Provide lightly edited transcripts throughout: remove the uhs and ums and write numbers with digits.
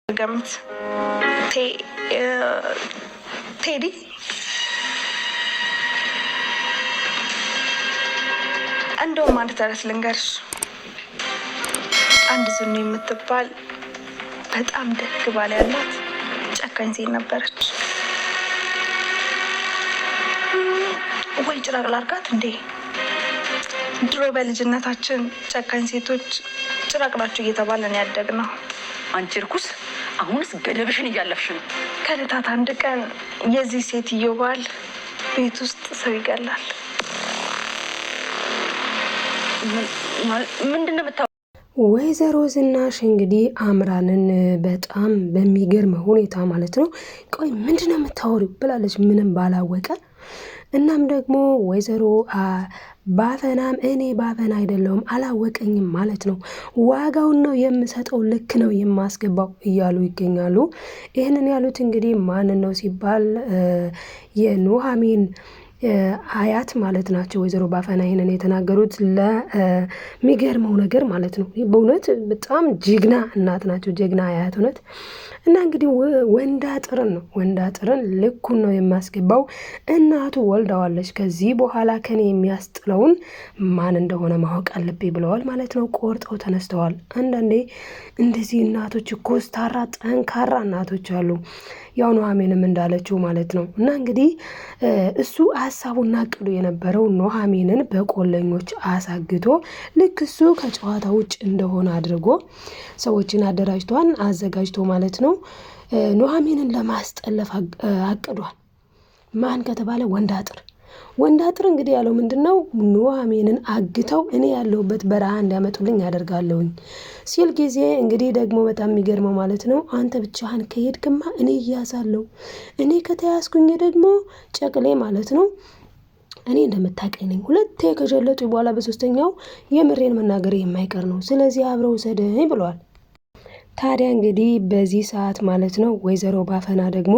ገምት ቴዲ እንደውም አንድ ተረት ልንገርሽ። አንድ ዝኑ የምትባል በጣም ደግ ባል ያላት ጨካኝ ሴት ነበረች። ወይ ጭራቅ ላርጋት እንዴ! ድሮ በልጅነታችን ጨካኝ ሴቶች ጭራቅ ናቸው እየተባለን ያደግነው። አንቺ ርኩስ፣ አሁንስ ገደብሽን እያለፍሽ ነው። ከዕለታት አንድ ቀን የዚህ ሴትዮ ባል ቤት ውስጥ ሰው ይገላል። ምንድነው የምታወራው? ወይዘሮ ዝናሽ እንግዲህ አምራንን በጣም በሚገርም ሁኔታ ማለት ነው ቆይ ምንድነው የምታወሪው ብላለች፣ ምንም ባላወቀ። እናም ደግሞ ወይዘሮ ባፈናም እኔ ባፈና አይደለሁም አላወቀኝም ማለት ነው፣ ዋጋውን ነው የምሰጠው፣ ልክ ነው የማስገባው እያሉ ይገኛሉ። ይህንን ያሉት እንግዲህ ማንን ነው ሲባል የኑሐሚን አያት ማለት ናቸው። ወይዘሮ ባፈና ይሄንን የተናገሩት ለሚገርመው ነገር ማለት ነው። በእውነት በጣም ጀግና እናት ናቸው፣ ጀግና አያት እውነት። እና እንግዲህ ወንዳጥርን ልኩን ነው የማስገባው፣ እናቱ ወልዳዋለች፣ ከዚህ በኋላ ከኔ የሚያስጥለውን ማን እንደሆነ ማወቅ አለብኝ ብለዋል ማለት ነው። ቆርጠው ተነስተዋል። አንዳንዴ እንደዚህ እናቶች ኮስታራ ጠንካራ እናቶች አሉ። ያው ኑሐሚንም እንዳለችው ማለት ነው። እና እንግዲህ እሱ ሀሳቡና አቅዱ የነበረው ኑሐሚንን በቆለኞች አሳግቶ ልክ እሱ ከጨዋታ ውጭ እንደሆነ አድርጎ ሰዎችን አደራጅቷን አዘጋጅቶ ማለት ነው ኑሐሚንን ለማስጠለፍ አቅዷል። ማን ከተባለ ወንዳጥር እንግዲህ ያለው ምንድነው ኑሐሚንን አግተው እኔ ያለሁበት በረሃ እንዲያመጡልኝ ያደርጋለሁኝ ሲል ጊዜ እንግዲህ ደግሞ በጣም የሚገርመው ማለት ነው አንተ ብቻህን ከሄድክማ እኔ እያዛለሁ፣ እኔ ከተያዝኩኝ ደግሞ ጨቅሌ ማለት ነው እኔ እንደምታውቀኝ ነኝ፣ ሁለቴ ከጀለጡ በኋላ በሶስተኛው የምሬን መናገር የማይቀር ነው፣ ስለዚህ አብረው ሰደኝ ብለዋል። ታዲያ እንግዲህ በዚህ ሰዓት ማለት ነው ወይዘሮ ባፈና ደግሞ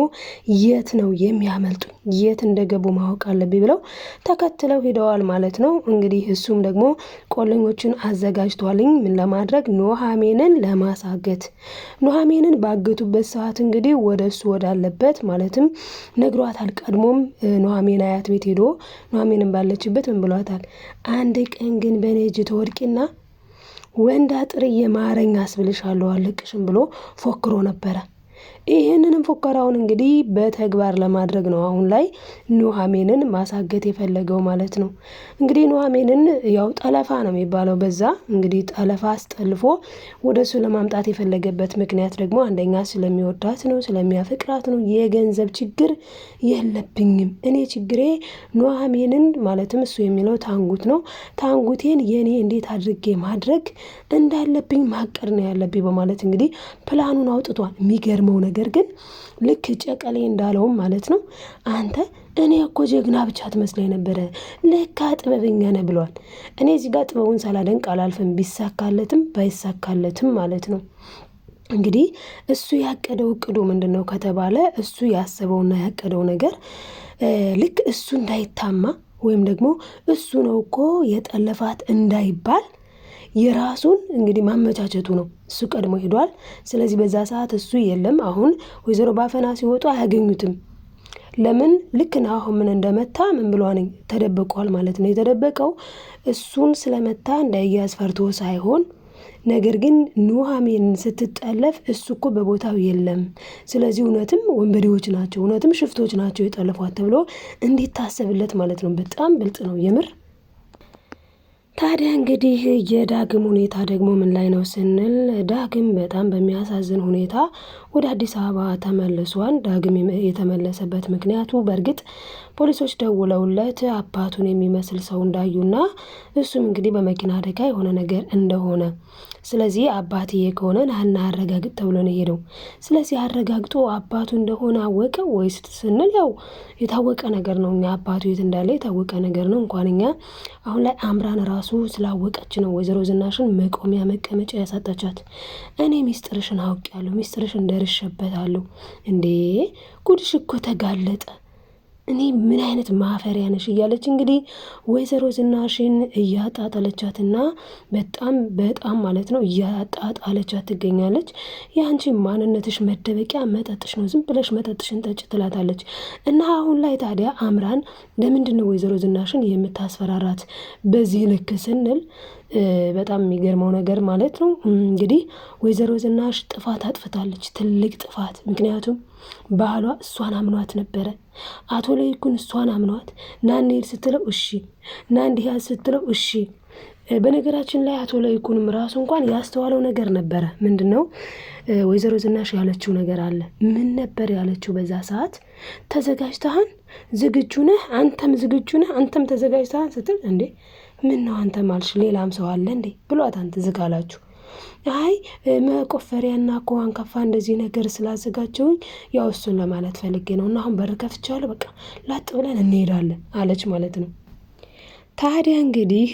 የት ነው የሚያመልጡኝ፣ የት እንደገቡ ማወቅ አለብኝ ብለው ተከትለው ሄደዋል ማለት ነው። እንግዲህ እሱም ደግሞ ቆለኞችን አዘጋጅቷልኝ ምን ለማድረግ ኑሐሚንን ለማሳገት። ኑሐሚንን ባገቱበት ሰዓት እንግዲህ ወደ እሱ ወዳለበት ማለትም ነግሯታል። ቀድሞም ኑሐሚን አያት ቤት ሄዶ ኑሐሚንን ባለችበት ምን ብሏታል? አንድ ቀን ግን በእኔ እጅ ተወድቂና ወንዳጥር የማረኝ አስብልሻለሁ አልቅሽም ብሎ ፎክሮ ነበረ። ይህንንም ፉከራውን እንግዲህ በተግባር ለማድረግ ነው አሁን ላይ ኑሐሚንን ማሳገት የፈለገው ማለት ነው። እንግዲህ ኑሐሚንን ያው ጠለፋ ነው የሚባለው በዛ እንግዲህ ጠለፋ አስጠልፎ ወደሱ ለማምጣት የፈለገበት ምክንያት ደግሞ አንደኛ ስለሚወዳት ነው፣ ስለሚያፈቅራት ነው። የገንዘብ ችግር የለብኝም እኔ ችግሬ ኑሐሚንን ማለትም እሱ የሚለው ታንጉት ነው፣ ታንጉቴን የኔ እንዴት አድርጌ ማድረግ እንዳለብኝ ማቀድ ነው ያለብኝ በማለት እንግዲህ ፕላኑን አውጥቷል። የሚገርመው ነገር ግን ልክ ጨቀሌ እንዳለውም ማለት ነው አንተ እኔ እኮ ጀግና ብቻ ትመስለኝ ነበረ፣ ለካ ጥበበኛ ነህ ብሏል። እኔ እዚህ ጋር ጥበቡን ሳላደንቅ አላልፍም፣ ቢሳካለትም ባይሳካለትም ማለት ነው። እንግዲህ እሱ ያቀደው እቅዱ ምንድነው ከተባለ እሱ ያሰበውና ያቀደው ነገር ልክ እሱ እንዳይታማ ወይም ደግሞ እሱ ነው እኮ የጠለፋት እንዳይባል የራሱን እንግዲህ ማመቻቸቱ ነው። እሱ ቀድሞ ሄዷል። ስለዚህ በዛ ሰዓት እሱ የለም። አሁን ወይዘሮ ባፈና ሲወጡ አያገኙትም። ለምን ልክ ነው አሁን ምን እንደመታ ምን ብሏነኝ ተደብቋል ማለት ነው። የተደበቀው እሱን ስለመታ እንዳይያዝ ፈርቶ ሳይሆን ነገር ግን ኑሐሚን ስትጠለፍ እሱ እኮ በቦታው የለም፣ ስለዚህ እውነትም ወንበዴዎች ናቸው፣ እውነትም ሽፍቶች ናቸው የጠለፏት ተብሎ እንዲታሰብለት ማለት ነው። በጣም ብልጥ ነው የምር። ታዲያ እንግዲህ የዳግም ሁኔታ ደግሞ ምን ላይ ነው ስንል ዳግም በጣም በሚያሳዝን ሁኔታ ወደ አዲስ አበባ ተመልሷል። ዳግም የተመለሰበት ምክንያቱ በእርግጥ ፖሊሶች ደውለውለት አባቱን የሚመስል ሰው እንዳዩና እሱም እንግዲህ በመኪና አደጋ የሆነ ነገር እንደሆነ፣ ስለዚህ አባትዬ ከሆነ ናና አረጋግጥ ተብሎ ነው የሄደው። ስለዚህ አረጋግጦ አባቱ እንደሆነ አወቀ ወይስ ስንል ያው የታወቀ ነገር ነው። እኛ አባቱ የት እንዳለ የታወቀ ነገር ነው። እንኳን እኛ አሁን ላይ አምራን ራሱ ስላወቀች ነው ወይዘሮ ዝናሽን መቆሚያ መቀመጫ ያሳጣቻት። እኔ ሚስጥርሽን አውቄያለሁ፣ ሚስጥርሽን ደርሼበታለሁ። እንዴ ጉድሽ እኮ ተጋለጠ እኔ ምን አይነት ማፈሪያ ነሽ እያለች እንግዲህ ወይዘሮ ዝናሽን እያጣጣለቻትና በጣም ማለት ነው እያጣጣለቻት ትገኛለች። የአንቺ ማንነትሽ መደበቂያ መጠጥሽ ነው፣ ዝም ብለሽ መጠጥሽን ጠጭ ትላታለች። እና አሁን ላይ ታዲያ አምራን ለምንድን ነው ወይዘሮ ዝናሽን የምታስፈራራት በዚህ ልክ ስንል በጣም የሚገርመው ነገር ማለት ነው እንግዲህ ወይዘሮ ዝናሽ ጥፋት አጥፍታለች፣ ትልቅ ጥፋት። ምክንያቱም ባሏ እሷን አምኗት ነበረ። አቶ ለይኩን እሷን አምኗት ና እንሂድ ስትለው እሺ፣ ና እንዲህ ስትለው እሺ። በነገራችን ላይ አቶ ለይኩንም ራሱ እንኳን ያስተዋለው ነገር ነበረ። ምንድን ነው ወይዘሮ ዝናሽ ያለችው ነገር አለ። ምን ነበር ያለችው በዛ ሰዓት? ተዘጋጅተሃን፣ ዝግጁ ነህ፣ አንተም ዝግጁ ነህ፣ አንተም ተዘጋጅተሃን ስትል እንዴ ምን ነው አንተ ማልሽ ሌላም ሰው አለ እንዴ ብሏት፣ አንተ ዝጋላችሁ። አይ መቆፈሪያና ኮዋን ከፋ እንደዚህ ነገር ስላዘጋጀውኝ ያው እሱን ለማለት ፈልጌ ነው እና አሁን በር ከፍቻለሁ፣ በቃ ላጥ ብለን እንሄዳለን አለች ማለት ነው። ታዲያ እንግዲህ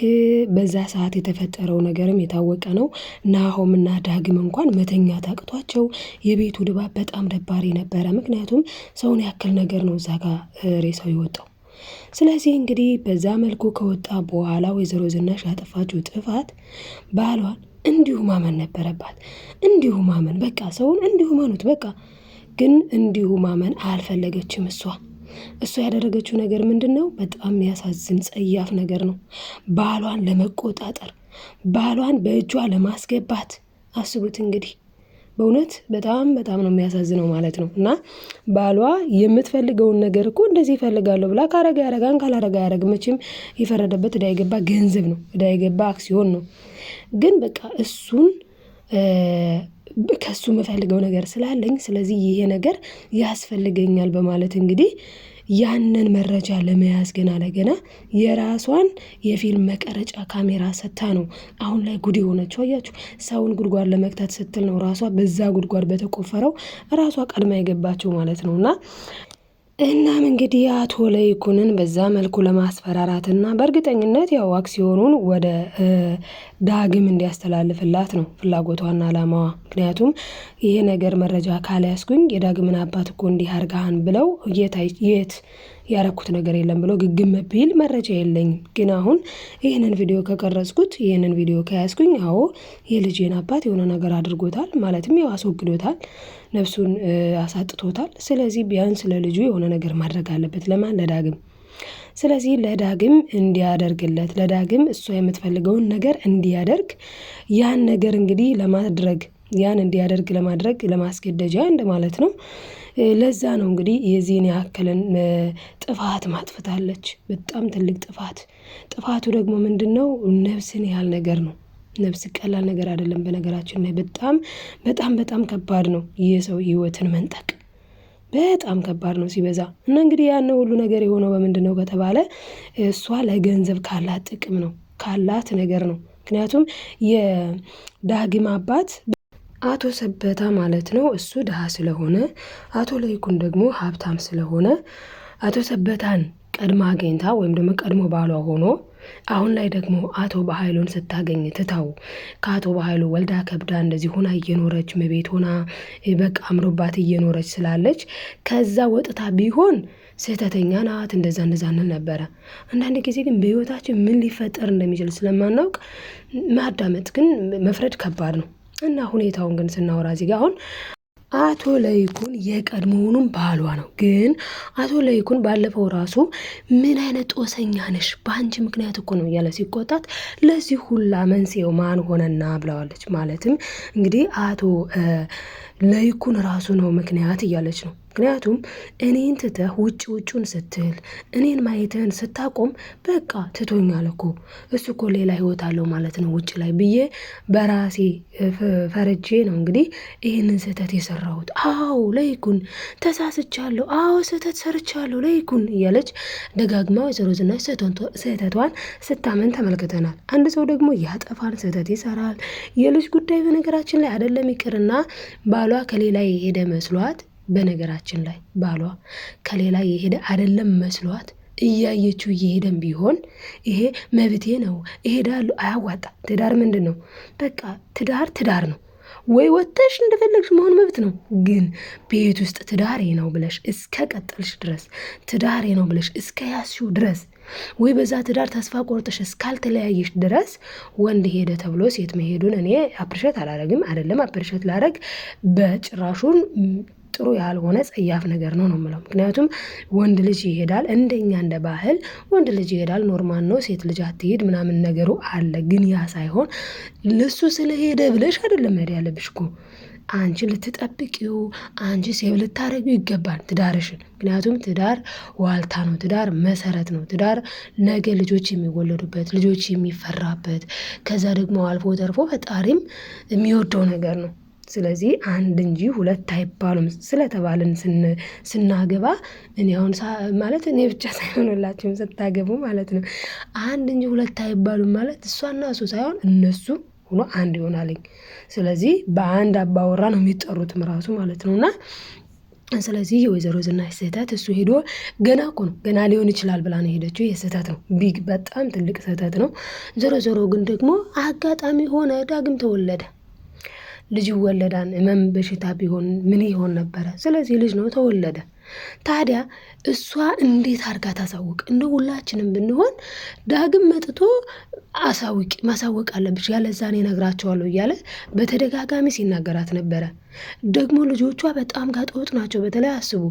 በዛ ሰዓት የተፈጠረው ነገርም የታወቀ ነው። ናሆምና ዳግም እንኳን መተኛ ታቅቷቸው የቤቱ ድባብ በጣም ደባሪ ነበረ። ምክንያቱም ሰውን ያክል ነገር ነው እዛ ጋር ሬሳው የወጣው። ስለዚህ እንግዲህ በዛ መልኩ ከወጣ በኋላ ወይዘሮ ዝናሽ ያጠፋችው ጥፋት ባሏን እንዲሁ ማመን ነበረባት። እንዲሁ ማመን በቃ ሰውን እንዲሁ ማኑት በቃ። ግን እንዲሁ ማመን አልፈለገችም። እሷ ያደረገችው ነገር ምንድን ነው? በጣም የሚያሳዝን ጸያፍ ነገር ነው። ባሏን ለመቆጣጠር፣ ባሏን በእጇ ለማስገባት አስቡት እንግዲህ በእውነት በጣም ነው የሚያሳዝነው ማለት ነው። እና ባሏ የምትፈልገውን ነገር እኮ እንደዚህ ይፈልጋለሁ ብላ ካረጋ ያረጋን፣ ካላረጋ ያረግ። መቼም የፈረደበት ዕዳ የገባ ገንዘብ ነው፣ ዕዳ የገባ አክሲዮን ነው። ግን በቃ እሱን ከሱ የምፈልገው ነገር ስላለኝ ስለዚህ ይሄ ነገር ያስፈልገኛል በማለት እንግዲህ ያንን መረጃ ለመያዝ ገና ለገና የራሷን የፊልም መቀረጫ ካሜራ ሰታ ነው አሁን ላይ ጉድ የሆነችው። አያችሁ፣ ሰውን ጉድጓድ ለመክታት ስትል ነው ራሷ በዛ ጉድጓድ በተቆፈረው ራሷ ቀድማ የገባችው ማለት ነውና እናም እንግዲህ አቶ ለይኩንን በዛ መልኩ ለማስፈራራትና በእርግጠኝነት ያው አክሲዮኑን ወደ ዳግም እንዲያስተላልፍላት ነው ፍላጎቷና አላማዋ። ምክንያቱም ይሄ ነገር መረጃ ካልያዝኩኝ የዳግምን አባት እኮ እንዲህ አርጋሃን ብለው የት ያረኩት ነገር የለም ብሎ ግግም ቢል መረጃ የለኝም። ግን አሁን ይህንን ቪዲዮ ከቀረጽኩት፣ ይህንን ቪዲዮ ከያዝኩኝ፣ አዎ የልጄን አባት የሆነ ነገር አድርጎታል፣ ማለትም ያው አስወግዶታል፣ ነፍሱን አሳጥቶታል። ስለዚህ ቢያንስ ለልጁ የሆነ ነገር ማድረግ አለበት። ለማን? ለዳግም። ስለዚህ ለዳግም እንዲያደርግለት፣ ለዳግም እሷ የምትፈልገውን ነገር እንዲያደርግ፣ ያን ነገር እንግዲህ ለማድረግ ያን እንዲያደርግ ለማስገደጃ እንደማለት ነው። ለዛ ነው እንግዲህ የዚህን ያክልን ጥፋት ማጥፍታለች። በጣም ትልቅ ጥፋት። ጥፋቱ ደግሞ ምንድን ነው? ነፍስን ያህል ነገር ነው። ነፍስ ቀላል ነገር አይደለም። በነገራችን ላይ በጣም ከባድ ነው። የሰው ህይወትን መንጠቅ በጣም ከባድ ነው ሲበዛ። እና እንግዲህ ያን ሁሉ ነገር የሆነው በምንድን ነው ከተባለ እሷ ለገንዘብ ካላት ጥቅም ነው፣ ካላት ነገር ነው። ምክንያቱም የዳግም አባት አቶ ሰበታ ማለት ነው እሱ ድሃ ስለሆነ፣ አቶ ለይኩን ደግሞ ሀብታም ስለሆነ አቶ ሰበታን ቀድማ አገኝታ ወይም ደግሞ ቀድሞ ባሏ ሆኖ አሁን ላይ ደግሞ አቶ በኃይሉን ስታገኝ ትታው ከአቶ በኃይሉ ወልዳ ከብዳ እንደዚህ ሆና እየኖረች መቤት ሆና በቃ አምሮባት እየኖረች ስላለች ከዛ ወጥታ ቢሆን ስህተተኛ ናት እንደዛ እንል ነበረ። አንዳንድ ጊዜ ግን በህይወታችን ምን ሊፈጠር እንደሚችል ስለማናውቅ ማዳመጥ ግን መፍረድ ከባድ ነው። እና ሁኔታውን ግን ስናወራ እዚህ ጋር አሁን አቶ ለይኩን የቀድሞውንም ባሏ ነው። ግን አቶ ለይኩን ባለፈው ራሱ ምን አይነት ጦሰኛ ነሽ፣ በአንቺ ምክንያት እኮ ነው እያለ ሲቆጣት ለዚህ ሁላ መንስኤው ማን ሆነና ብለዋለች። ማለትም እንግዲህ አቶ ለይኩን ራሱ ነው ምክንያት እያለች ነው። ምክንያቱም እኔን ትተህ ውጭውን ስትል እኔን ማየትህን ስታቆም በቃ ትቶኛል እኮ እሱ እኮ ሌላ ህይወት አለው ማለት ነው ውጭ ላይ ብዬ በራሴ ፈረጄ ነው እንግዲህ ይህንን ስህተት የሰራሁት። አዎ ለይኩን ተሳስቻለሁ፣ አዎ ስህተት ሰርቻለሁ ለይኩን እያለች ደጋግማ ወይዘሮ ዝናሽ ስህተቷን ስታመን ተመልክተናል። አንድ ሰው ደግሞ ያጠፋን ስህተት ይሰራል። የልጅ ጉዳይ በነገራችን ላይ አይደለም ይቅርና ባሏ ከሌላ የሄደ መስሏት፣ በነገራችን ላይ ባሏ ከሌላ የሄደ አይደለም መስሏት እያየችው እየሄደም ቢሆን ይሄ መብቴ ነው እሄዳለሁ፣ አያዋጣ። ትዳር ምንድን ነው? በቃ ትዳር ነው። ወይ ወጥተሽ እንደፈለግሽ መሆን መብት ነው። ግን ቤት ውስጥ ትዳሬ ነው ብለሽ እስከ ቀጠልሽ ድረስ ትዳሬ ነው ብለሽ እስከ ያዝሽው ድረስ ወይ በዛ ትዳር ተስፋ ቆርጠሽ እስካልተለያየሽ ድረስ ወንድ ሄደ ተብሎ ሴት መሄዱን እኔ አፕሪሼት አላረግም። አይደለም አፕሪሼት ላረግ በጭራሹን ጥሩ ያልሆነ ጸያፍ ነገር ነው የምለው። ምክንያቱም ወንድ ልጅ ይሄዳል፣ እንደኛ እንደ ባህል ወንድ ልጅ ይሄዳል፣ ኖርማል ነው። ሴት ልጅ አትሄድ ምናምን ነገሩ አለ። ግን ያ ሳይሆን ለሱ ስለሄደ ብለሽ አይደለም መሄድ ያለብሽ እኮ አንቺ ልትጠብቂው፣ አንቺ ሴቭ ልታረጊው ይገባል ትዳርሽን። ምክንያቱም ትዳር ዋልታ ነው፣ ትዳር መሰረት ነው። ትዳር ነገ ልጆች የሚወለዱበት፣ ልጆች የሚፈራበት፣ ከዛ ደግሞ አልፎ ተርፎ ፈጣሪም የሚወደው ነገር ነው። ስለዚህ አንድ እንጂ ሁለት አይባሉም ስለተባልን ስናገባ እኔ አሁን ማለት እኔ ብቻ ሳይሆንላችሁም ስታገቡ ማለት ነው አንድ እንጂ ሁለት አይባሉም ማለት እሷና እሱ ሳይሆን እነሱ ሆኖ አንድ ይሆናልኝ። ስለዚህ በአንድ አባወራ ነው የሚጠሩትም ራሱ ማለት ነው። እና ስለዚህ የወይዘሮ ዝናሽ ስህተት እሱ ሄዶ ገና እኮ ነው ገና ሊሆን ይችላል ብላ ነው ሄደችው። የስህተት ነው ቢግ በጣም ትልቅ ስህተት ነው። ዞሮ ግን ደግሞ አጋጣሚ ሆነ ዳግም ተወለደ። ልጅ ይወለዳን እመም በሽታ ቢሆን ምን ይሆን ነበረ? ስለዚህ ልጅ ነው ተወለደ። ታዲያ እሷ እንዴት አድርጋ ታሳውቅ? እንደ ሁላችንም ብንሆን ዳግም መጥቶ ማሳወቅ አለብሽ፣ ያለዛ እኔ እነግራቸዋለሁ እያለ በተደጋጋሚ ሲናገራት ነበረ። ደግሞ ልጆቿ በጣም ጋጠወጥ ናቸው። በተለይ አስቡ፣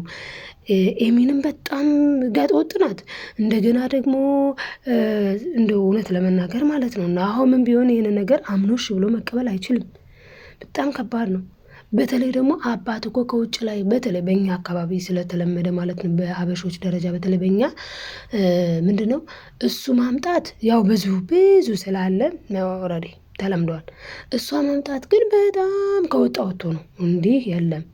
ኤሚንም በጣም ጋጠወጥ ናት። እንደገና ደግሞ እንደ እውነት ለመናገር ማለት ነው እና አሁንም ቢሆን ይህን ነገር አምኖሽ ብሎ መቀበል አይችልም። በጣም ከባድ ነው። በተለይ ደግሞ አባት እኮ ከውጭ ላይ በተለይ በእኛ አካባቢ ስለተለመደ ማለት ነው በአበሾች ደረጃ በተለይ በእኛ ምንድነው እሱ ማምጣት ያው ብዙ ስላለ ኦልሬዲ ተለምዷል። እሷ ማምጣት ግን በጣም ከወጣ ወጥቶ ነው። እንዲህ የለም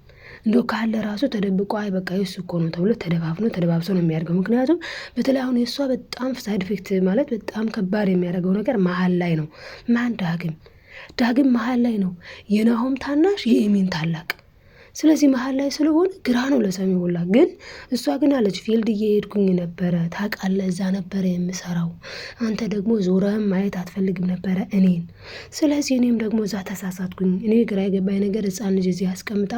እንደው ካለ ራሱ ተደብቆ አይ በቃ የሱ እኮ ነው ተብሎ ተደባብሶ ነው የሚያደርገው። ምክንያቱም በተለይ አሁን የእሷ በጣም ሳይድ ኢፌክት ማለት በጣም ከባድ የሚያደርገው ነገር መሀል ላይ ነው። ማን ዳግም መሀል ላይ ነው። የናሆም ታናሽ የኤሚን ታላቅ። ስለዚህ መሀል ላይ ስለሆነ ግራ ነው ለሰሚ ሁላ። ግን እሷ ግን አለች ፊልድ እየሄድኩኝ ነበረ ታውቃለህ፣ እዛ ነበረ የምሰራው። አንተ ደግሞ ዞረህም ማየት አትፈልግም ነበረ እኔን። ስለዚህ እኔም ደግሞ እዛ ተሳሳትኩኝ። እኔ ግራ የገባኝ ነገር ሕፃን ልጅ እዚህ አስቀምጣ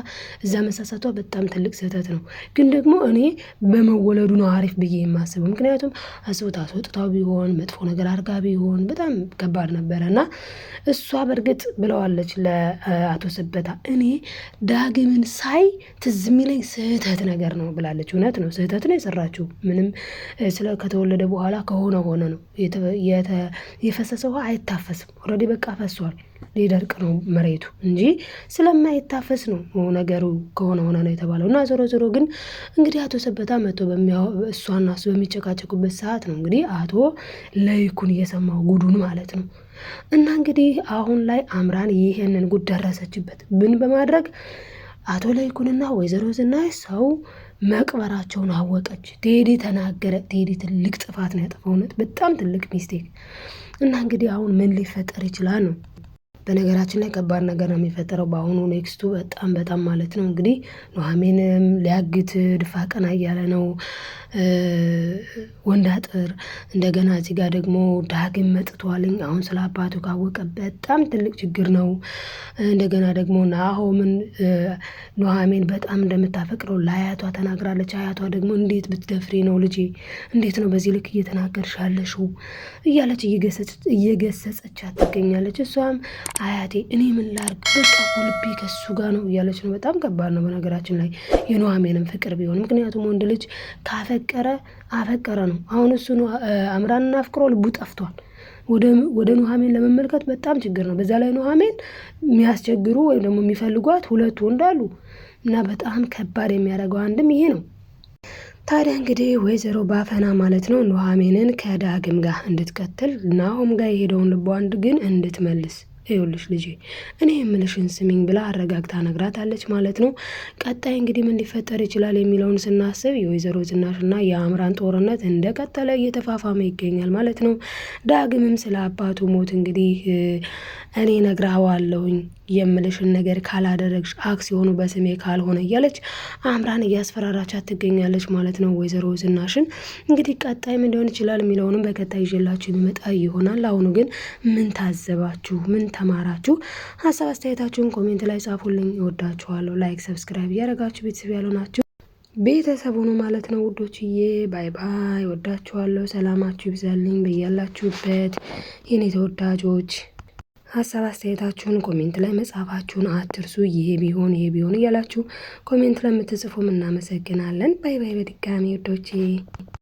እዛ መሳሳቷ በጣም ትልቅ ስህተት ነው። ግን ደግሞ እኔ በመወለዱ ነው አሪፍ ብዬ የማስበው። ምክንያቱም አስቦት አስወጥታው ቢሆን መጥፎ ነገር አድርጋ ቢሆን በጣም ከባድ ነበረ እና እሷ በእርግጥ ብለዋለች ለአቶ ሰበታ እኔ ዳግምን ሳይ ትዝ የሚለኝ ስህተት ነገር ነው ብላለች። እውነት ነው፣ ስህተት ነው የሰራችው። ምንም ከተወለደ በኋላ ሆነ ነው። የፈሰሰ ውሃ አይታፈስም። ኦልሬዲ በቃ ፈሷል። ሊደርቅ ነው መሬቱ እንጂ ስለማይታፈስ ነው ነገሩ። ሆነ ነው የተባለው እና ዞሮ ግን እንግዲህ አቶ ሰበታ መጥቶ እሷና እሱ በሚጨቃጨቁበት ሰዓት ነው እንግዲህ አቶ ለይኩን እየሰማው ጉዱን ማለት ነው። እና እንግዲህ አሁን ላይ አምራን ይሄንን ጉድ ደረሰችበት። ምን በማድረግ አቶ ለይኩንና ወይዘሮ ዝናሽ ሰው መቅበራቸውን አወቀች። ቴዲ ተናገረ። ቴዲ ትልቅ ጥፋት ነው ያጠፋው፣ እውነት በጣም ትልቅ ሚስቴክ። እና እንግዲህ አሁን ምን ሊፈጠር ይችላል ነው። በነገራችን ላይ ከባድ ነገር ነው የሚፈጠረው በአሁኑ ኔክስቱ በጣም ማለት ነው። እንግዲህ ኑሐሚንም ሊያግት ድፋ ቀና እያለ ነው ወንድ አጥር። እንደገና እዚህ ጋር ደግሞ ዳግም መጥቷልኝ። አሁን ስለ አባቱ ካወቀ በጣም ትልቅ ችግር ነው። እንደገና ደግሞ ናሆምን ኑሐሚን በጣም እንደምታፈቅረው ለአያቷ ተናግራለች። አያቷ ደግሞ እንዴት ብትደፍሪ ነው ልጄ፣ እንዴት ነው በዚህ ልክ እየተናገርሽ ያለሽው እያለች እየገሰጸቻት ትገኛለች። እሷም አያቴ እኔ ምን ላርግ በቃ ልቤ ከሱ ጋር ነው እያለች ነው። በጣም ከባድ ነው በነገራችን ላይ የኑሐሚንም ፍቅር ቢሆን። ምክንያቱም ወንድ ልጅ አፈቀረ ነው። አሁን እሱ አምራንን አፍቅሮ ልቡ ጠፍቷል። ወደ ኑሐሚን ለመመልከት በጣም ችግር ነው። በዛ ላይ ኑሐሚን የሚያስቸግሩ ወይም ደግሞ የሚፈልጓት ሁለቱ እንዳሉ እና በጣም ከባድ የሚያደርገው አንድም ይሄ ነው። ታዲያ እንግዲህ ወይዘሮ ባፈና ማለት ነው ኑሐሚንን ከዳግም ጋር እንድትቀጥል ናሆም ጋር የሄደውን ልቧን ግን እንድትመልስ ይኸውልሽ ልጄ እኔ የምልሽን ስሚኝ ብላ አረጋግታ ነግራታለች ማለት ነው። ቀጣይ እንግዲህ ምን ሊፈጠር ይችላል የሚለውን ስናስብ የወይዘሮ ዝናሽና የአምራን ጦርነት እንደቀጠለ እየተፋፋመ ይገኛል ማለት ነው። ዳግምም ስለ አባቱ ሞት እንግዲህ እኔ ነግረዋለሁኝ የምልሽን ነገር ካላደረግሽ አክሲዮኑ በስሜ ካልሆነ እያለች አምራን እያስፈራራቻት ትገኛለች ማለት ነው ወይዘሮ ዝናሽን። እንግዲህ ቀጣይ ምን ሊሆን ይችላል የሚለውንም በቀጣይ ይዤላችሁ የሚመጣ ይሆናል። አሁኑ ግን ምን ታዘባችሁ? ምን ተማራችሁ? ሀሳብ አስተያየታችሁን ኮሜንት ላይ ጻፉልኝ። እወዳችኋለሁ። ላይክ ሰብስክራይብ እያደረጋችሁ ቤተሰብ ያልሆናችሁ ቤተሰቡ ነው ማለት ነው ውዶችዬ። ባይ ባይ። ወዳችኋለሁ። ሰላማችሁ ይብዛልኝ በያላችሁበት የኔ ተወዳጆች። ሀሳብ አስተያየታችሁን ኮሜንት ላይ መጻፋችሁን አትርሱ። ይሄ ቢሆን እያላችሁ ኮሜንት ለምትጽፉም እናመሰግናለን። ባይ ባይ። በድጋሚ ውዶቼ